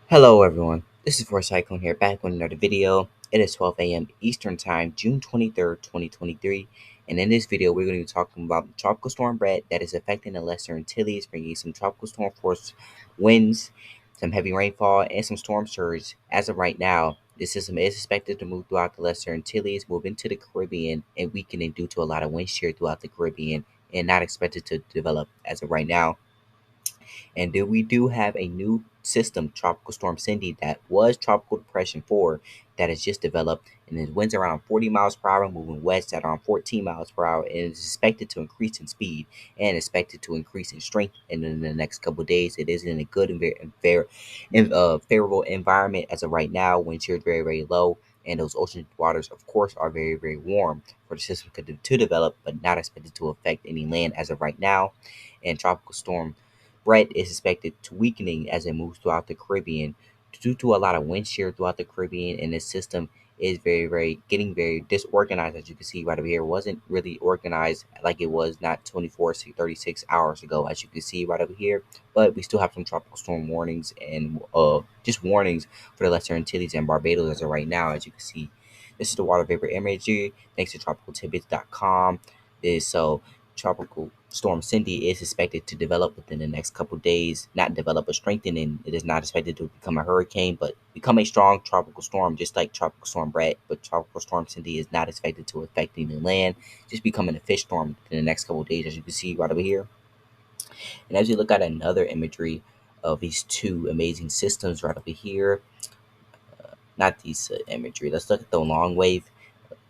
Hello everyone, this is Cyclone here back with another video. It is 12 a.m. Eastern Time, June 23rd, 2023, and in this video we're going to be talking about the tropical storm Bret that is affecting the Lesser Antilles, bringing some tropical storm force winds, some heavy rainfall, and some storm surge. As of right now, this system is expected to move throughout the Lesser Antilles, move into the Caribbean, and weakening due to a lot of wind shear throughout the Caribbean, and not expected to develop as of right now. And then we do have a new system, Tropical Storm Cindy, that was Tropical Depression 4, that has just developed, and it winds around 40 miles per hour, moving west at around 14 miles per hour, and is expected to increase in speed and expected to increase in strength. And in the next couple of days, it is in a good and favorable environment as of right now. Wind shear is very, very low. And those ocean waters, of course, are very, very warm for the system to develop, but not expected to affect any land as of right now. And Tropical Storm Bret is expected to weakening as it moves throughout the Caribbean due to a lot of wind shear throughout the Caribbean, and the system is getting very disorganized. As you can see right over here, it wasn't really organized like it was not 24 to 36 hours ago, as you can see right over here. But we still have some tropical storm warnings and just warnings for the Lesser Antilles and Barbados as of right now. As you can see, this is the water vapor imagery thanks to tropicaltidbits.com. Is so Tropical Storm Cindy is expected to develop within the next couple days. Not develop but strengthen, and it is not expected to become a hurricane, but become a strong tropical storm, just like Tropical Storm Bret. But Tropical Storm Cindy is not expected to affect any land, just becoming a fish storm in the next couple days, as you can see right over here. And as you look at another imagery of these two amazing systems right over here, not these imagery. Let's look at the long wave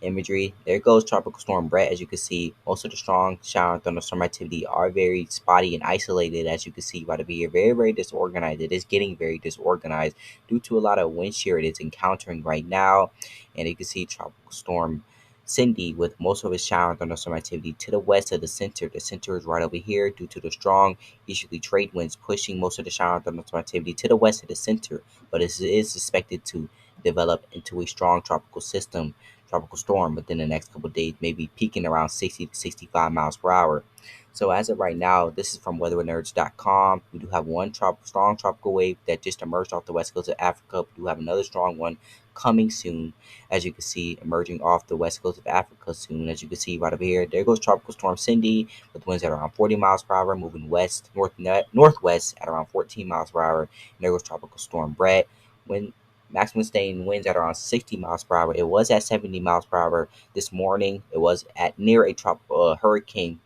imagery. There goes Tropical Storm Bret. As you can see, most of the strong shower and thunderstorm activity are very spotty and isolated. As you can see right over here, very, very disorganized. It is getting very disorganized due to a lot of wind shear it is encountering right now. And you can see Tropical Storm Cindy with most of its shower and thunderstorm activity to the west of the center. The center is right over here due to the strong easterly trade winds pushing most of the shower and thunderstorm activity to the west of the center. But it is expected to develop into a strong tropical storm within the next couple of days, maybe peaking around 60 to 65 miles per hour. So as of right now, this is from weathernerds.com. We do have one strong tropical wave that just emerged off the west coast of Africa. We do have another strong one coming soon, as you can see, emerging off the west coast of Africa soon. As you can see right over here, there goes Tropical Storm Cindy with winds at around 40 miles per hour, moving northwest at around 14 miles per hour. And there goes Tropical Storm Bret. When maximum sustained winds at around 60 miles per hour. It was at 70 miles per hour this morning. It was at near a tropical hurricane,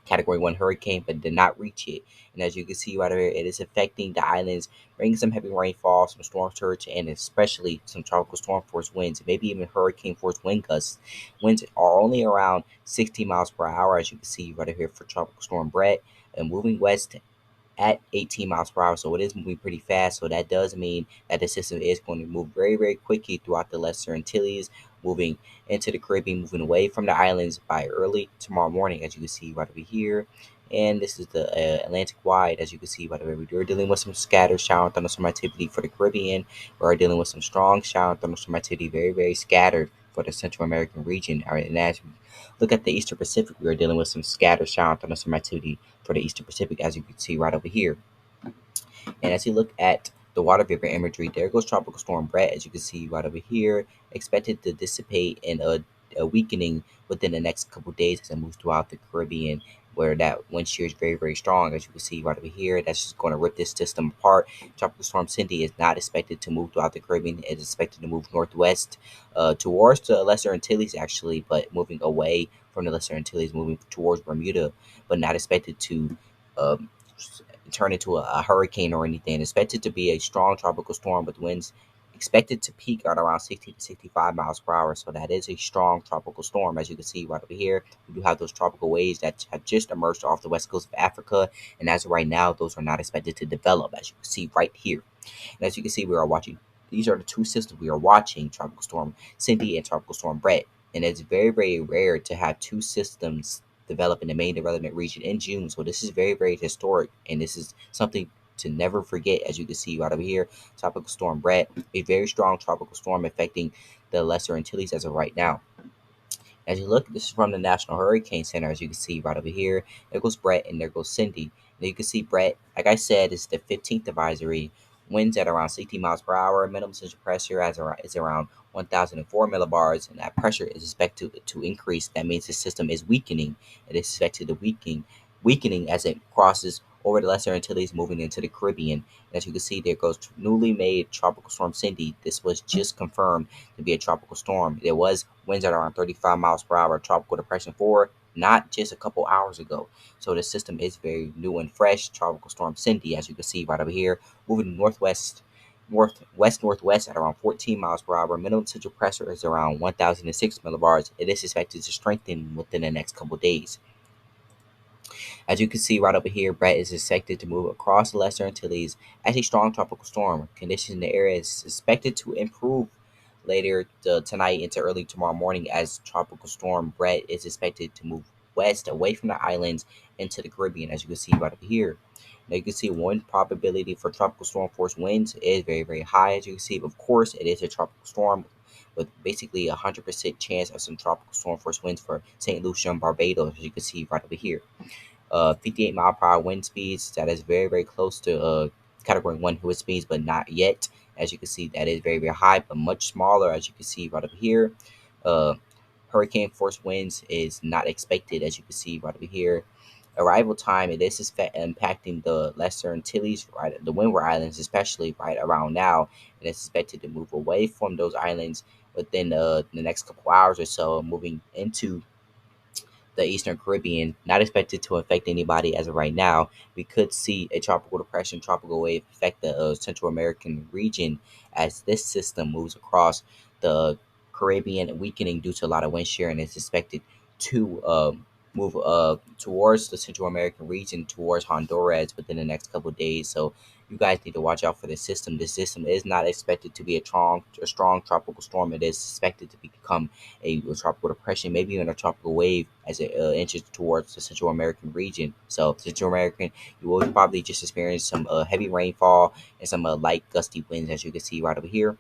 category 1 hurricane, but did not reach it. And as you can see right here, it is affecting the islands, bringing some heavy rainfall, some storm surge, and especially some tropical storm force winds, maybe even hurricane force wind gusts. Winds are only around 60 miles per hour, as you can see right here for Tropical Storm Bret, and moving west at 18 miles per hour. So it is moving pretty fast. So that does mean that the system is going to move very, very quickly throughout the Lesser Antilles, moving into the Caribbean, moving away from the islands by early tomorrow morning, as you can see right over here. And this is the Atlantic wide, as you can see right over here. We're dealing with some scattered shower and thunderstorm activity for the Caribbean. We're dealing with some strong shower and thunderstorm activity, very, very scattered for the Central American region. All right, and as we look at the Eastern Pacific, we are dealing with some scattered shower and thunderstorm activity for the Eastern Pacific, as you can see right over here. And as you look at the water vapor imagery, there goes Tropical Storm Bret, as you can see right over here, expected to dissipate and a weakening within the next couple of days as it moves throughout the Caribbean, where that wind shear is very, very strong, as you can see right over here. That's just going to rip this system apart. Tropical Storm Cindy is not expected to move throughout the Caribbean. It is expected to move northwest towards the Lesser Antilles, actually, but moving away from the Lesser Antilles, moving towards Bermuda, but not expected to um, turn into a hurricane or anything. Expected to be a strong tropical storm with winds expected to peak at around 60 to 65 miles per hour. So that is a strong tropical storm. As you can see right over here, we do have those tropical waves that have just emerged off the west coast of Africa. And as of right now, those are not expected to develop, as you can see right here. And as you can see, we are watching. These are the two systems we are watching: Tropical Storm Cindy and Tropical Storm Bret. And it's very, very rare to have two systems develop in the main development region in June. So this is very, very historic, and this is something to never forget. As you can see right over here, Tropical Storm Bret, a very strong tropical storm affecting the Lesser Antilles as of right now. As you look, this is from the National Hurricane Center. As you can see right over here, there goes Bret and there goes Cindy. Now you can see Bret, like I said, is the 15th advisory, winds at around 60 miles per hour. Minimum central pressure is around 1,004 millibars, and that pressure is expected to increase. That means the system is weakening. It is expected to weakening as it crosses over the Lesser Antilles, moving into the Caribbean. And as you can see, there goes newly made Tropical Storm Cindy. This was just confirmed to be a tropical storm. There was winds at around 35 miles per hour. Tropical Depression 4, not just a couple hours ago. So the system is very new and fresh. Tropical Storm Cindy, as you can see right over here, moving northwest at around 14 miles per hour. Minimum central pressure is around 1,006 millibars. It is expected to strengthen within the next couple days. As you can see right over here, Bret is expected to move across the Lesser Antilles as a strong tropical storm. Conditions in the area is expected to improve later tonight into early tomorrow morning as tropical storm Bret is expected to move west away from the islands into the Caribbean, as you can see right over here. Now you can see wind probability for tropical storm force winds is very, very high. As you can see, of course, it is a tropical storm with basically 100% chance of some tropical storm force winds for St. Lucia and Barbados, as you can see right over here. 58 mile per hour wind speeds. That is very, very close to category 1 wind speeds, but not yet. As you can see, that is very, very high, but much smaller, as you can see right over here. Uh, Hurricane force winds is not expected, as you can see right over here. Arrival time, it is impacting the Lesser Antilles, right, the Windward Islands, especially right around now, and it's expected to move away from those islands within the next couple hours or so, moving into the Eastern Caribbean, not expected to affect anybody as of right now. We could see a tropical depression, tropical wave affect the Central American region as this system moves across the Caribbean, weakening due to a lot of wind shear, and is expected to move towards the Central American region, towards Honduras within the next couple of days. So you guys need to watch out for this system. This system is not expected to be a strong tropical storm. It is expected to become a tropical depression, maybe even a tropical wave as it inches towards the Central American region. So Central American, you will probably just experience some heavy rainfall and some light gusty winds, as you can see right over here.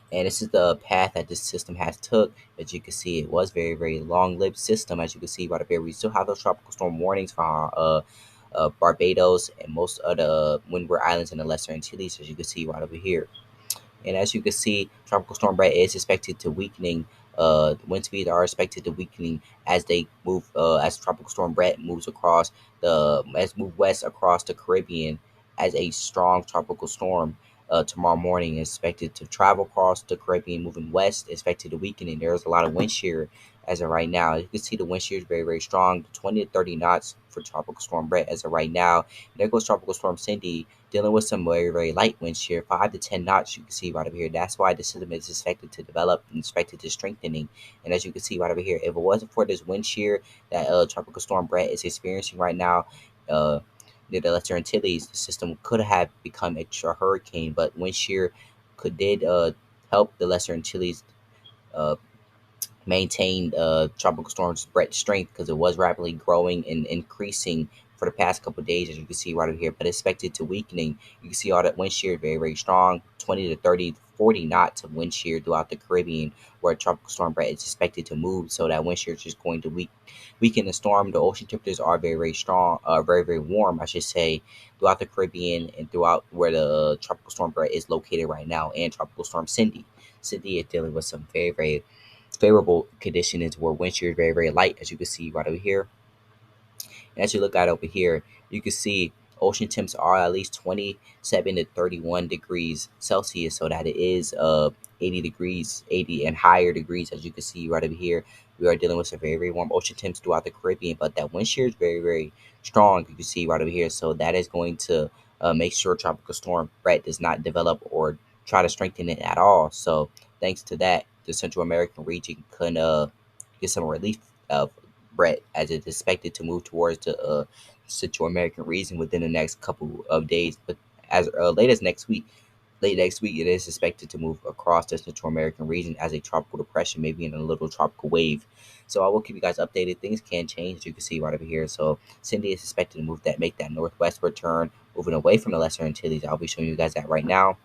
And this is the path that this system has took. As you can see, it was very, very long-lived system. As you can see right up here, we still have those tropical storm warnings for Barbados and most of the Windward Islands and the Lesser Antilles, as you can see right over here. And as you can see, Tropical Storm Bret is expected to weakening. The wind speeds are expected to weakening as they move. As Tropical Storm Bret moves across move west across the Caribbean as a strong tropical storm. Tomorrow morning is expected to travel across the Caribbean, moving west. Expected to weaken, and there's a lot of wind shear as of right now. You can see the wind shear is very, very strong, 20 to 30 knots for Tropical Storm Bret as of right now. And there goes Tropical Storm Cindy, dealing with some very, very light wind shear, 5 to 10 knots. You can see right over here. That's why the system is expected to develop and expected to strengthening. And as you can see right over here, if it wasn't for this wind shear that Tropical Storm Bret is experiencing right now, uh, near the Lesser Antilles, the system could have become a hurricane. But wind shear did help the Lesser Antilles uh, maintained tropical storm spread strength because it was rapidly growing and increasing for the past couple of days, as you can see right over here, but expected to weakening. You can see all that wind shear very, very strong, 20 to 30, 40 knots of wind shear throughout the Caribbean, where tropical storm Bret is expected to move. So that wind shear is just going to weaken the storm. The ocean temperatures are very, very strong, very, very warm, I should say, throughout the Caribbean and throughout where the tropical storm Bret is located right now, and tropical storm Cindy. Cindy is dealing with some very, very favorable conditions where wind shear is very, very light, as you can see right over here. And as you look out over here, you can see ocean temps are at least 27 to 31 degrees Celsius, so that it is 80 degrees, 80 and higher degrees, as you can see right over here. We are dealing with some very, very warm ocean temps throughout the Caribbean, but that wind shear is very, very strong, you can see right over here. So that is going to make sure Tropical Storm Bret does not develop or try to strengthen it at all. So thanks to that, the Central American region can get some relief of Bret as it's expected to move towards the Central American region within the next couple of days. But as late next week, it is expected to move across the Central American region as a tropical depression, maybe in a little tropical wave. So I will keep you guys updated. Things can change, as you can see right over here. So Cindy is expected to make that northwestward turn, moving away from the Lesser Antilles. I'll be showing you guys that right now.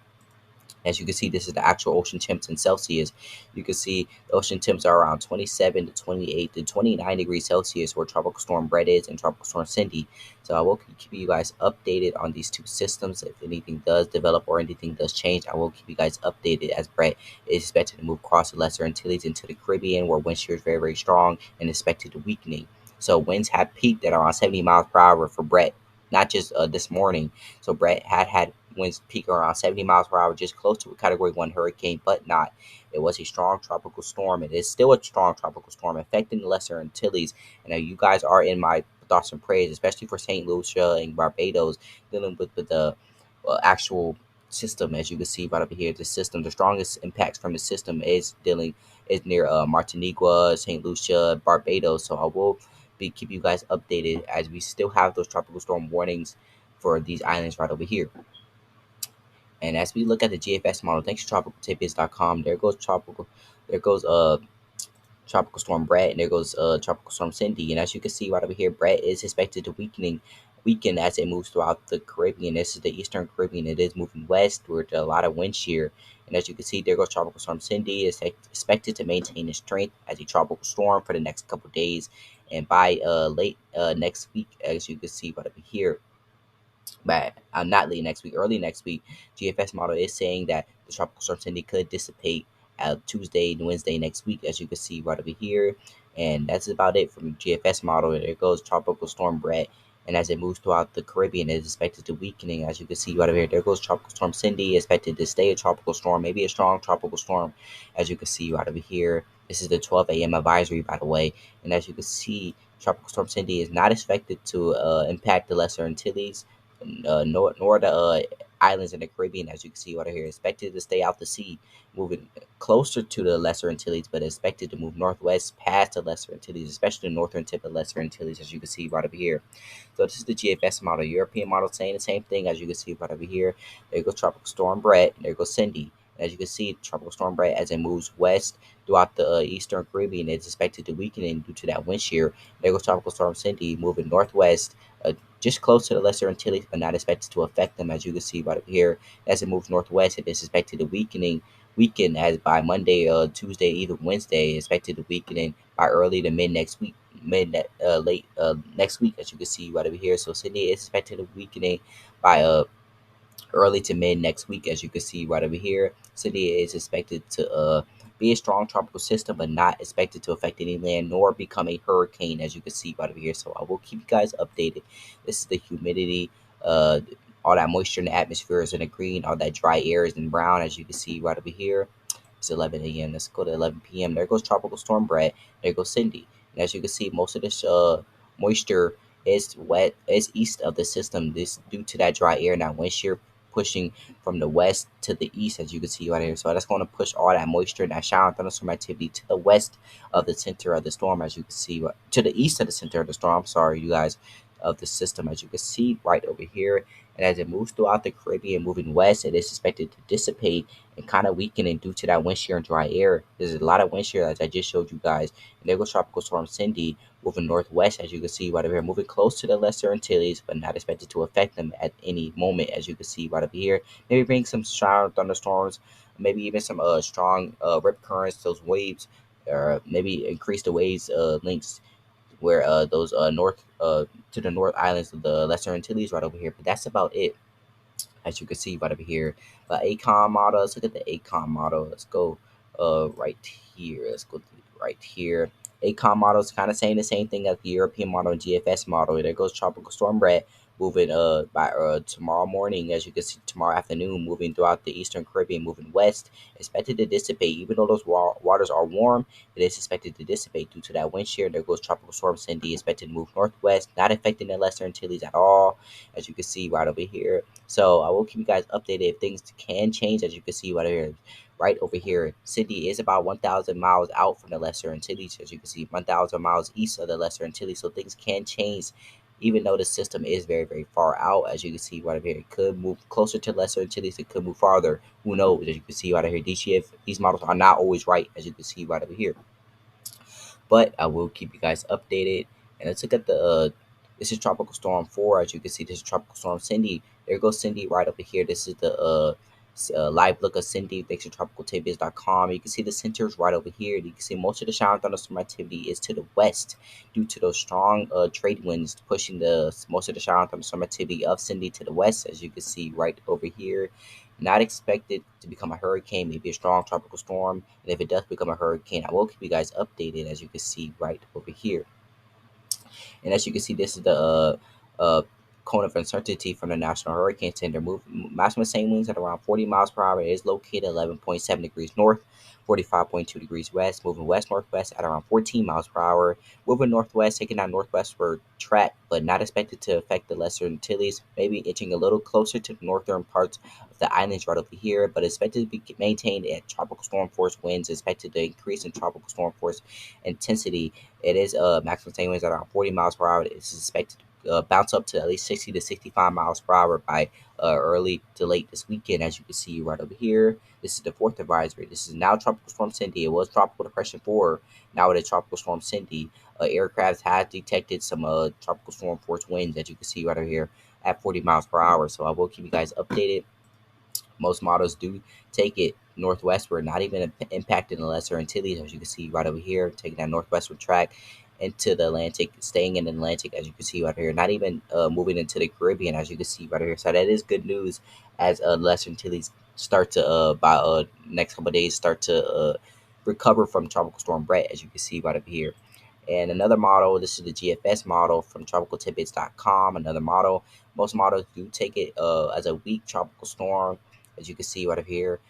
As you can see, this is the actual ocean temps in Celsius. You can see the ocean temps are around 27 to 28 to 29 degrees Celsius where Tropical Storm Bret is and Tropical Storm Cindy. So I will keep you guys updated on these two systems. If anything does develop or anything does change, I will keep you guys updated, as Bret is expected to move across the Lesser Antilles into the Caribbean, where wind shear is very, very strong and expected to weakening. So winds have peaked at around 70 miles per hour for Bret, not just this morning. So Bret had winds peak around 70 miles per hour, just close to a Category 1 hurricane, but not. It was a strong tropical storm. It is still a strong tropical storm affecting the Lesser Antilles. And you guys are in my thoughts and prayers, especially for St. Lucia and Barbados, dealing with the actual system. As you can see right over here, the system, the strongest impacts from the system is near Martinique, St. Lucia, Barbados. So I will be keep you guys updated as we still have those tropical storm warnings for these islands right over here. And as we look at the GFS model, thanks to tropicaltidbits.com, there goes Tropical Storm Bret, and there goes Tropical Storm Cindy. And as you can see right over here, Bret is expected to weaken as it moves throughout the Caribbean. This is the Eastern Caribbean. It is moving west with a lot of wind shear. And as you can see, there goes Tropical Storm Cindy. It's expected to maintain its strength as a tropical storm for the next couple days. And by late next week, as you can see right over here, but not late next week, early next week, GFS model is saying that the tropical storm Cindy could dissipate Tuesday and Wednesday next week, as you can see right over here. And that's about it from the GFS model. There goes tropical storm Bret. And as it moves throughout the Caribbean, it is expected to weakening. As you can see right over here, there goes tropical storm Cindy, expected to stay a tropical storm, maybe a strong tropical storm. As you can see right over here, this is the 12 a.m. advisory, by the way. And as you can see, tropical storm Cindy is not expected to impact the Lesser Antilles, nor the islands in the Caribbean. As you can see right here, expected to stay out to sea, moving closer to the Lesser Antilles, but expected to move northwest past the Lesser Antilles, especially the northern tip of Lesser Antilles, as you can see right over here. So this is the GFS model. European model saying the same thing, as you can see right over here. There goes Tropical Storm Bret, there goes Cindy. As you can see, Tropical Storm Bret, as it moves west throughout the Eastern Caribbean, is expected to weaken due to that wind shear. There goes Tropical Storm Cindy, moving northwest, just close to the Lesser Antilles, but not expected to affect them. As you can see right up here, as it moves northwest, it is expected to weaken as by Monday, Tuesday, even Wednesday, expected to weaken by early to mid next week, late next week, as you can see right over here. So Sydney is expected to weakening by early to mid next week, as you can see right over here. Sydney is expected to be a strong tropical system, but not expected to affect any land nor become a hurricane, as you can see right over here. So I will keep you guys updated. This is the humidity. All that moisture in the atmosphere is in the green. All that dry air is in brown, as you can see right over here. It's 11 a.m. Let's go to 11 p.m. There goes Tropical Storm Bret. There goes Cindy. And as you can see, most of this moisture is east of the system. This due to that dry air. Now wind shear pushing from the west to the east, as you can see right here. So that's going to push all that moisture and that shower and thunderstorm activity to the west of the center of the storm, as you can see, to the east of the center of the storm. I'm sorry, you guys, of the system, as you can see right over here. And as it moves throughout the Caribbean, moving west, it is expected to dissipate and kind of weakening due to that wind shear and dry air. There's a lot of wind shear, as I just showed you guys. And there goes Tropical Storm Cindy, moving northwest, as you can see right over here, moving close to the Lesser Antilles, but not expected to affect them at any moment, as you can see right over here. Maybe bring some shower thunderstorms, maybe even some strong rip currents, those waves, or maybe increase the waves lengths where those north to the North Islands of the Lesser Antilles right over here. But that's about it, as you can see right over here. ACOM model. Let's look at the ACOM model. Let's go right here. Let's go right here. ACOM model is kind of saying the same thing as the European model and GFS model. There goes Tropical Storm Bret, moving by tomorrow morning, as you can see, tomorrow afternoon, moving throughout the Eastern Caribbean, moving west, expected to dissipate. Even though those waters are warm, it is expected to dissipate due to that wind shear. There goes Tropical Storm Cindy, expected to move northwest, not affecting the Lesser Antilles at all, as you can see right over here. So I will keep you guys updated if things can change, as you can see right here. Right over here, Cindy is about 1,000 miles out from the Lesser Antilles, as you can see, 1,000 miles east of the Lesser Antilles. So things can change, even though the system is very, very far out, as you can see right over here. It could move closer to Lesser Antilles. It could move farther. Who knows? As you can see right over here, these models are not always right, as you can see right over here. But I will keep you guys updated. And let's look at the this is Tropical Storm 4. As you can see, this is Tropical Storm Cindy. There goes Cindy right over here. This is the live look of Cindy thanks to tropicaltidbits.com. You can see the centers right over here. You can see most of the shower and thunderstorm activity is to the west due to those strong trade winds pushing the most of the shower and thunderstorm activity of Cindy to the west, as you can see right over here. Not expected to become a hurricane, maybe a strong tropical storm. And if it does become a hurricane, I will keep you guys updated, as you can see right over here. And as you can see, this is the cone of uncertainty from the National Hurricane Center. Maximum same winds at around 40 miles per hour. It is located 11.7 degrees north, 45.2 degrees west, moving west northwest at around 14 miles per hour. Moving northwest, taking that northwestward track, but not expected to affect the Lesser Antilles. Maybe inching a little closer to the northern parts of the islands right over here, but expected to be maintained at tropical storm force winds. Expected to increase in tropical storm force intensity. It is maximum sustained winds at around 40 miles per hour. It's expected to bounce up to at least 60 to 65 miles per hour by early to late this weekend, as you can see right over here. This is the fourth advisory. This is now Tropical Storm Cindy. It was Tropical Depression 4. Now it is Tropical Storm Cindy. Aircraft has detected some tropical storm force winds, as you can see right over here, at 40 miles per hour. So I will keep you guys updated. Most models do take it northwestward, not even impacting the Lesser Antilles, as you can see right over here, taking that northwestward track into the Atlantic, staying in the Atlantic, as you can see right here, not even moving into the Caribbean, as you can see right here. So that is good news, as Lesser Antilles start to by next couple of days start to recover from Tropical Storm Bret, as you can see right over here. And another model, this is the GFS model from tropicaltidbits.com. Another model, most models do take it as a weak tropical storm, as you can see right over here,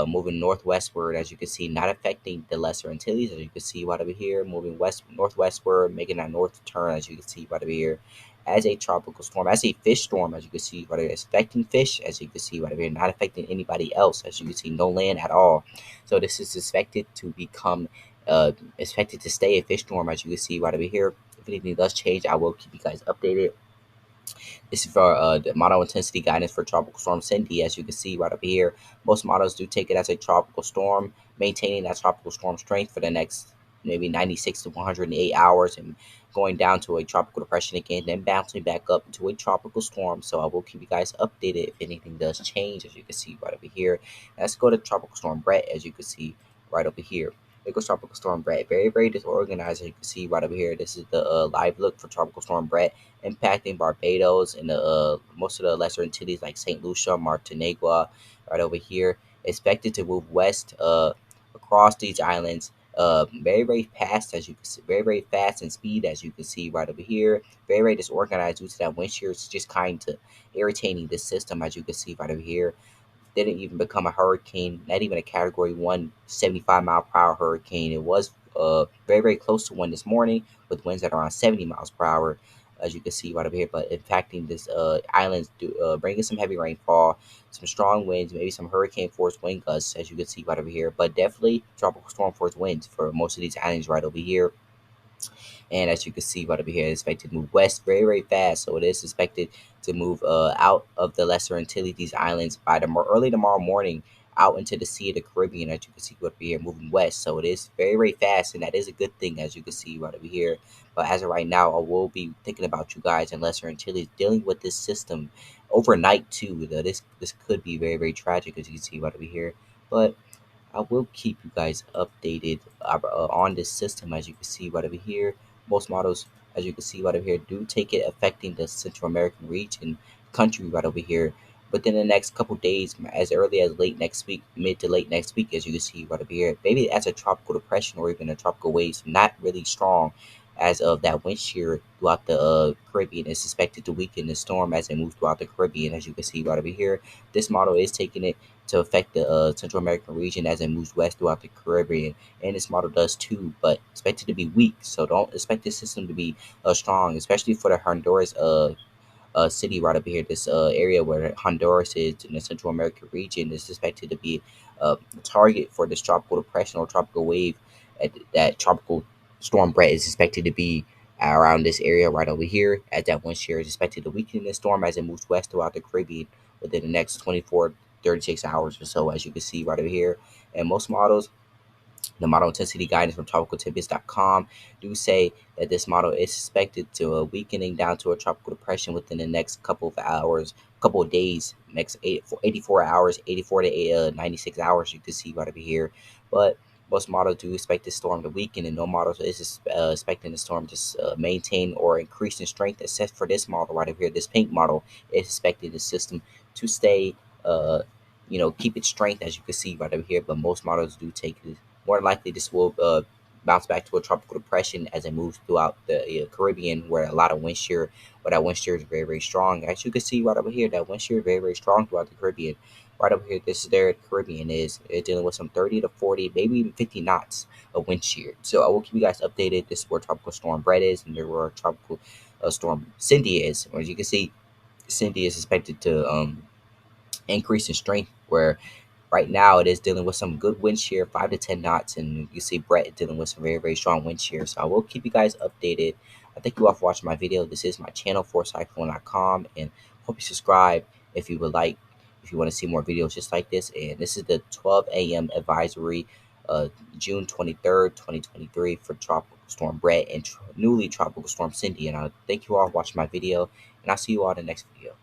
moving northwestward, as you can see, not affecting the Lesser Antilles, as you can see right over here, moving west northwestward, making that north turn, as you can see right over here, as a tropical storm, as a fish storm, as you can see right here, it's affecting fish, as you can see right over here, not affecting anybody else, as you can see, no land at all. So this is expected to become expected to stay a fish storm, as you can see right over here. If anything does change, I will keep you guys updated. This is for the model intensity guidance for Tropical Storm Cindy. As you can see right up here, most models do take it as a tropical storm, maintaining that tropical storm strength for the next maybe 96 to 108 hours and going down to a tropical depression again, then bouncing back up into a tropical storm. So I will keep you guys updated if anything does change, as you can see right over here. Let's go to Tropical Storm Bret, as you can see right over here. It goes Tropical Storm Bret. Very, very disorganized, as you can see right over here. This is the live look for Tropical Storm Bret, impacting Barbados and the most of the Lesser Antilles like St. Lucia, Martinique, right over here. Expected to move west across these islands. Very, very fast, as you can see, very, very fast in speed, as you can see right over here. Very, very disorganized due to that wind shear. It's just kind of irritating this system, as you can see right over here. Didn't even become a hurricane, not even a Category 1 75-mile-per-hour hurricane. It was very, very close to one this morning with winds at around 70 miles per hour, as you can see right over here. But impacting this islands, bringing some heavy rainfall, some strong winds, maybe some hurricane force wind gusts, as you can see right over here. But definitely tropical storm force winds for most of these islands right over here. And as you can see right over here, it's expected to move west very, very fast. So it is expected to move out of the Lesser Antilles, these islands, by early tomorrow morning, out into the Sea of the Caribbean, as you can see right over here, moving west. So it is very, very fast, and that is a good thing, as you can see right over here. But as of right now, I will be thinking about you guys in Lesser Antilles dealing with this system overnight too. This could be very, very tragic, as you can see right over here. But I will keep you guys updated on this system, as you can see right over here. Most models, as you can see right over here, do take it affecting the Central American region, country right over here. Within the next couple days, as early as late next week, mid to late next week, as you can see right over here, maybe as a tropical depression or even a tropical wave, so not really strong as of that wind shear throughout the Caribbean. Is expected to weaken the storm as it moves throughout the Caribbean, as you can see right over here. This model is taking it to affect the Central American region as it moves west throughout the Caribbean. And this model does too, but expected to be weak. So don't expect this system to be strong, especially for the Honduras city right up here. This area where Honduras is in the Central American region is expected to be a target for this tropical depression or tropical wave. That tropical storm Bret is expected to be around this area right over here, as that wind shear is expected to weaken the storm as it moves west throughout the Caribbean within the next 24 36 hours or so, as you can see right over here. And most models The model intensity guidance from tropicaltidbits.com do say that this model is expected to weakening down to a tropical depression within the next couple of hours, couple of days, next 84 hours, 84 to 96 hours. You can see right over here, but most models do expect this storm to weaken, and no model is expecting the storm to maintain or increase in strength, except for this model right over here. This pink model is expecting the system to stay, keep its strength, as you can see right over here. But most models do take this. More likely, this will bounce back to a tropical depression as it moves throughout the Caribbean, where a lot of wind shear, where that wind shear is very, very strong. As you can see right over here, that wind shear is very, very strong throughout the Caribbean. Right over here, this is there. The Caribbean is dealing with some 30 to 40, maybe even 50 knots of wind shear. So I will keep you guys updated. This is where Tropical Storm Bret is, and there where Tropical Storm Cindy is. As you can see, Cindy is expected to increase in strength, where right now it is dealing with some good wind shear, 5 to 10 knots, and you see Bret dealing with some very, very strong wind shear. So I will keep you guys updated. I thank you all for watching my video. This is my channel, forcyclone.com, and hope you subscribe if you would like, if you want to see more videos just like this. And this is the 12 a.m. advisory, June 23rd, 2023 for Tropical Storm Bret and newly Tropical Storm Cindy. And I thank you all for watching my video, and I'll see you all in the next video.